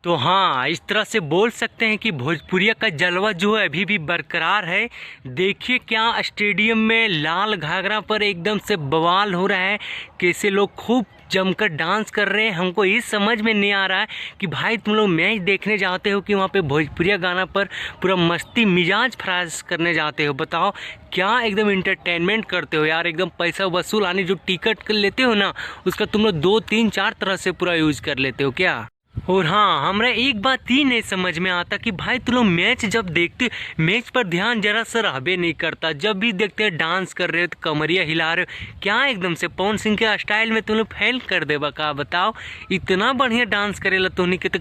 तो हाँ, इस तरह से बोल सकते हैं कि भोजपुरिया का जलवा जो है अभी भी बरकरार है। देखिए क्या स्टेडियम में लाल घाघरा पर एकदम से बवाल हो रहा है, कैसे लोग खूब जमकर डांस कर रहे हैं। हमको ये समझ में नहीं आ रहा है कि भाई तुम लोग मैच देखने जाते हो कि वहाँ पे भोजपुरिया गाना पर पूरा मस्ती मिजाज फ्राज करने जाते हो। बताओ क्या एकदम इंटरटेनमेंट करते हो यार, एकदम पैसा वसूल आने जो टिकट कर लेते हो ना, उसका तुम लोग 2 3 4 तरह से पूरा यूज कर लेते हो क्या। और हाँ, हमरा एक बात ही नहीं समझ में आता कि भाई तुम लोग मैच जब देखते, मैच पर ध्यान जरा सा रहबे नहीं करता। जब भी देखते हैं डांस कर रहे हो तो कमरिया हिला रहे हो, क्या एकदम से पवन सिंह के स्टाइल में तुम लोग फेल कर देबा का। बताओ इतना बढ़िया डांस करेला तुनी के, तो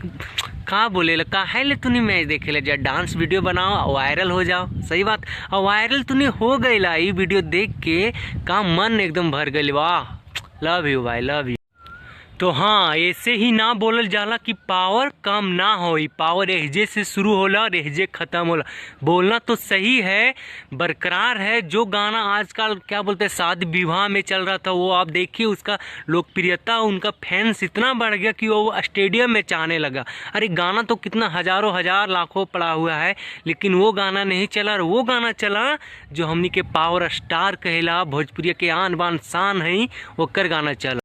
का बोलेला काहे ले तुनी मैच देखेला, जा डांस वीडियो बनाओ वायरल हो जाओ। सही बात, और वायरल तुनी हो गईला ये वीडियो देख के, का मन एकदम भर गई। वाह, लव यू भाई, लव यू। तो हाँ, ऐसे ही ना बोलल जाला कि पावर कम ना होई, पावर एहजे से शुरू होला और एहजे खत्म होला। बोलना तो सही है, बरकरार है। जो गाना आजकल क्या बोलते हैं शादी विवाह में चल रहा था, वो आप देखिए उसका लोकप्रियता, उनका फैंस इतना बढ़ गया कि वो स्टेडियम में चाहने लगा। अरे गाना तो कितना हजारों हजार लाखों पड़ा हुआ है, लेकिन वो गाना नहीं चला। और वो गाना चला जो हमनी के पावर स्टार कहेला, भोजपुरिया के आन बान शान है, ओकर गाना चला।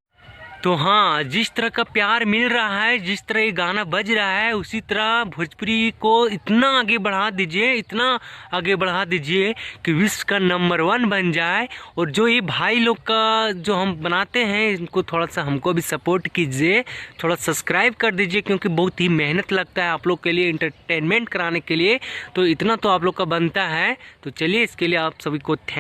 तो हाँ, जिस तरह का प्यार मिल रहा है, जिस तरह ये गाना बज रहा है, उसी तरह भोजपुरी को इतना आगे बढ़ा दीजिए, इतना आगे बढ़ा दीजिए कि विश्व का नंबर 1 बन जाए। और जो ये भाई लोग का जो हम बनाते हैं, इनको थोड़ा सा हमको भी सपोर्ट कीजिए, थोड़ा सब्सक्राइब कर दीजिए, क्योंकि बहुत ही मेहनत लगता है आप लोग के लिए इंटरटेनमेंट कराने के लिए। तो इतना तो आप लोग का बनता है। तो चलिए, इसके लिए आप सभी को थैंक